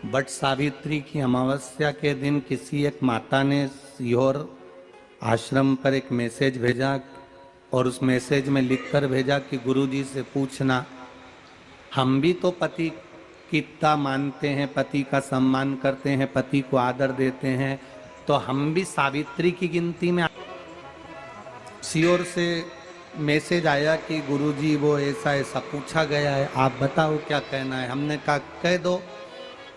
But Savitri की अमावस्या के दिन किसी एक माता ने सीहोर आश्रम पर एक मैसेज भेजा और उस मैसेज में लिखकर भेजा कि गुरुजी से पूछना, हम भी तो पति की इतना मानते हैं, पति का सम्मान करते हैं, पति को आदर देते हैं, तो हम भी सावित्री की गिनती में। सीहोर से मैसेज आया कि गुरुजी वो ऐसा ऐसा पूछा गया है, आप बताओ क्या कहना है। हमने कहा कह दो,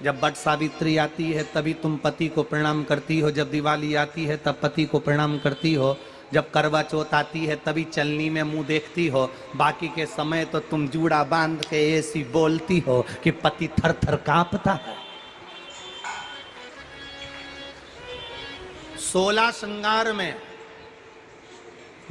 जब बट सावित्री आती है तभी तुम पति को प्रणाम करती हो, जब दिवाली आती है तब पति को प्रणाम करती हो, जब करवा चौथ आती है तभी चलनी में मुंह देखती हो, बाकी के समय तो तुम जूड़ा बांध के ऐसी बोलती हो कि पति थर थर कांपता है। 16 श्रृंगार में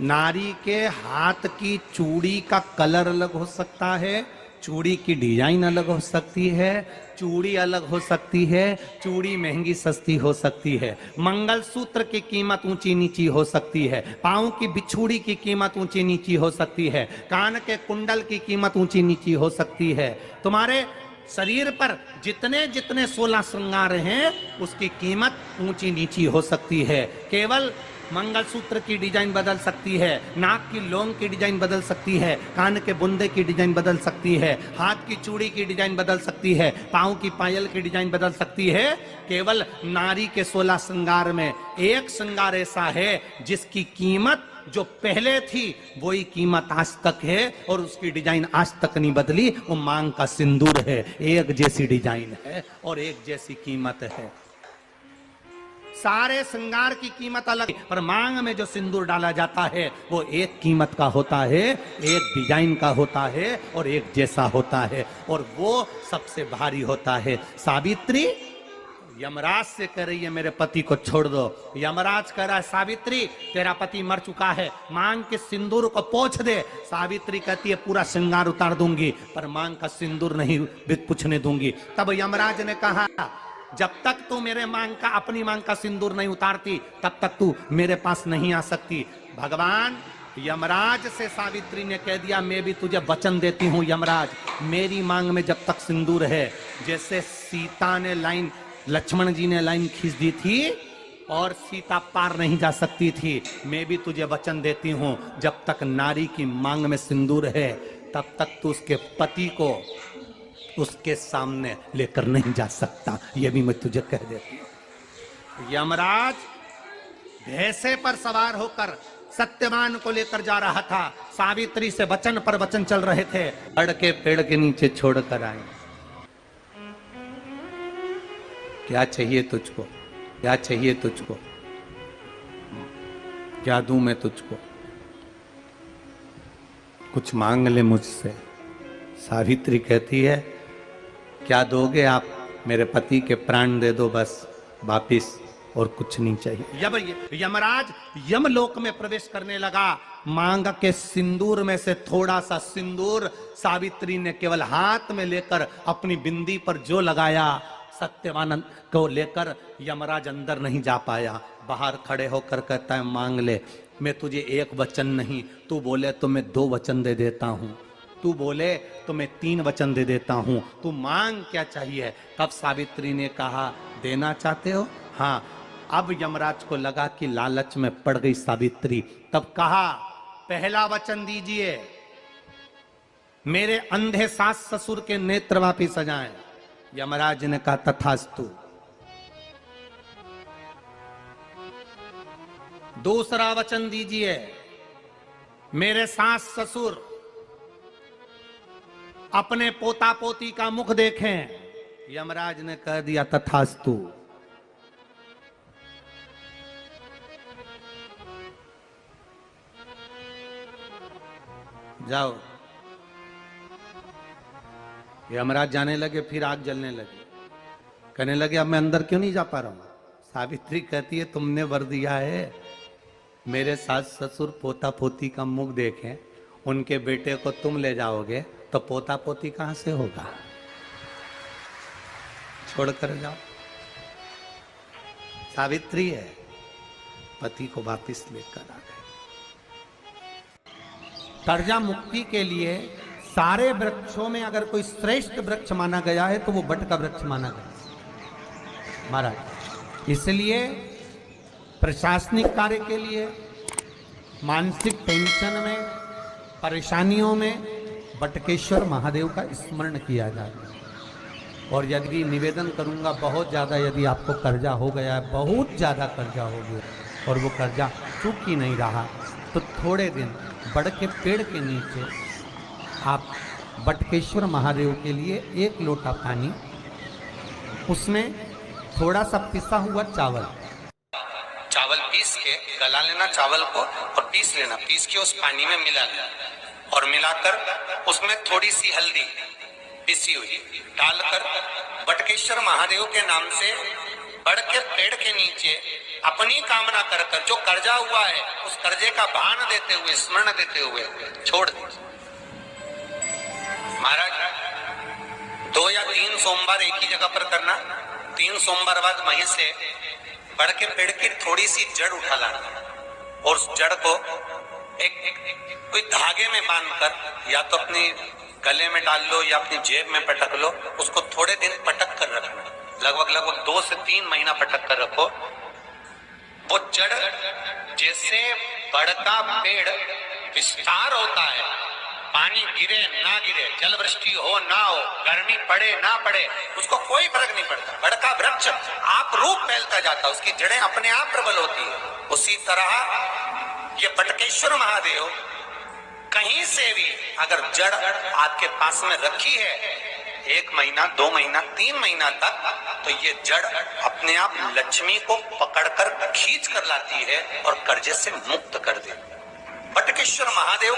नारी के हाथ की चूड़ी का कलर अलग हो सकता है, चूड़ी की डिजाइन अलग हो सकती है, चूड़ी अलग हो सकती है, चूड़ी महंगी सस्ती हो सकती है, मंगलसूत्र की कीमत ऊंची नीची हो सकती है, पांव की बिछुड़ी की कीमत ऊंची नीची हो सकती है, कान के कुंडल की कीमत ऊंची नीची हो सकती है। तुम्हारे शरीर पर जितने जितने 16 श्रृंगार हैं उसकी कीमत ऊंची नीची हो सकती है। केवल मंगलसूत्र की डिजाइन बदल सकती है, नाक की लौंग की डिजाइन बदल सकती है, कान के बुंदे की डिजाइन बदल सकती है, हाथ की चूड़ी की डिजाइन बदल सकती है, पांव की पायल की डिजाइन बदल सकती है। केवल नारी के 16 श्रृंगार में एक श्रृंगार ऐसा है जिसकी कीमत जो पहले थी वही कीमत आज तक है और उसकी डिजाइन आज तक नहीं बदली। वो मांग का सिंदूर है, एक जैसी डिजाइन है और एक जैसी कीमत है। सारे श्रृंगार की कीमत अलग, पर मांग में जो सिंदूर डाला जाता है वो एक कीमत का होता है, एक डिजाइन का होता है और एक जैसा होता है, और वो सबसे भारी होता है। सावित्री यमराज से कह रही है मेरे पति को छोड़ दो। यमराज कह रहा है सावित्री तेरा पति मर चुका है, मांग के सिंदूर को पोंछ दे। सावित्री कहती है पूरा श्रृंगार उतार दूंगी पर मांग का सिंदूर नहीं पूछने दूंगी। तब यमराज ने कहा जब तक तू मेरे मांग का अपनी मांग का सिंदूर नहीं उतारती तब तक तू मेरे पास नहीं आ सकती। भगवान यमराज से सावित्री ने कह दिया मैं भी तुझे वचन देती हूँ यमराज, मेरी मांग में जब तक सिंदूर है, जैसे सीता ने लाइन, लक्ष्मण जी ने लाइन खींच दी थी और सीता पार नहीं जा सकती थी, मैं भी तुझे वचन देती हूँ जब तक नारी की मांग में सिंदूर है तब तक तू उसके पति को उसके सामने लेकर नहीं जा सकता। यह भी मैं तुझे कह देती हूं। यमराज भैंसे पर सवार होकर सत्यवान को लेकर जा रहा था, सावित्री से वचन पर वचन चल रहे थे। अड़ के पेड़ के नीचे छोड़कर आए। क्या चाहिए तुझको, क्या चाहिए तुझको, क्या दूं मैं तुझको, कुछ मांग ले मुझसे। सावित्री कहती है क्या दोगे आप, मेरे पति के प्राण दे दो बस वापिस, और कुछ नहीं चाहिए। यमराज यमलोक में प्रवेश करने लगा। मांग के सिंदूर में से थोड़ा सा सिंदूर सावित्री ने केवल हाथ में लेकर अपनी बिंदी पर जो लगाया, सत्यवान को लेकर यमराज अंदर नहीं जा पाया। बाहर खड़े होकर कहता है मांग ले, मैं तुझे एक वचन नहीं, तू बोले तो मैं 2 वचन दे देता हूं, तू बोले तो मैं 3 वचन दे देता हूं, तू मांग क्या चाहिए। तब सावित्री ने कहा देना चाहते हो, हाँ। अब यमराज को लगा कि लालच में पड़ गई सावित्री। तब कहा पहला वचन दीजिए, मेरे अंधे सास ससुर के नेत्र वापिस आ जाएं। यमराज ने कहा तथास्तु। दूसरा वचन दीजिए, मेरे सास ससुर अपने पोता पोती का मुख देखें। यमराज ने कह दिया तथास्तु। जाओ। यमराज जाने लगे, फिर आग जलने लगी। कहने लगे अब मैं अंदर क्यों नहीं जा पा रहा हूं। सावित्री कहती है तुमने वर दिया है मेरे सास ससुर पोता पोती का मुख देखें, उनके बेटे को तुम ले जाओगे तो पोता पोती कहां से होगा, छोड़कर जाओ। सावित्री है, पति को वापिस लेकर आ गए। कर्जा मुक्ति के लिए सारे वृक्षों में अगर कोई श्रेष्ठ वृक्ष माना गया है तो वो बट का वृक्ष माना गया। महाराज। इसलिए प्रशासनिक कार्य के लिए, मानसिक टेंशन में, परेशानियों में बटकेश्वर महादेव का स्मरण किया जाए। और यदि निवेदन करूंगा, बहुत ज़्यादा यदि आपको कर्जा हो गया है, बहुत ज़्यादा कर्जा हो गया और वो कर्जा चूक ही नहीं रहा, तो थोड़े दिन बड़ के पेड़ के नीचे आप बटकेश्वर महादेव के लिए 1 लोटा पानी, उसमें थोड़ा सा पिसा हुआ चावल पीस के गला लेना, चावल को, और पीस लेना, पीस के उस पानी में मिला लेना और मिलाकर उसमें थोड़ी सी हल्दी पिसी हुई डालकर बटकेश्वर महादेव के नाम से बड़ के पेड़ के नीचे अपनी कामना कर कर जो कर्जा हुआ है उस कर्जे का भान देते हुए, स्मरण देते हुए छोड़ दे। महाराज 2 या 3 सोमवार एक ही जगह पर करना। 3 सोमवार बाद वहीं से बड़ के पेड़ की थोड़ी सी जड़ उठा लाना और उस जड़ को कोई धागे में बांधकर या तो अपनी गले में डाल लो या अपनी जेब में पटक लो, उसको थोड़े दिन पटक कर रखना, लगभग 2 से 3 महीना पटक कर रखो। वो जड़ जैसे बड़ का पेड़ विस्तार होता है, पानी गिरे ना गिरे, जल वृष्टि हो ना हो, गर्मी पड़े ना पड़े, उसको कोई फर्क नहीं पड़ता। बड़ का वृक्ष आप रूप फैलता जाता, उसकी जड़ें अपने आप प्रबल होती है। उसी तरह ये बटकेश्वर महादेव कहीं से भी अगर जड़ आपके पास में रखी है 1 महीना, 2 महीना, 3 महीना तक, तो ये जड़ अपने आप लक्ष्मी को पकड़कर खींच कर लाती है और कर्जे से मुक्त कर देती है। बटकेश्वर महादेव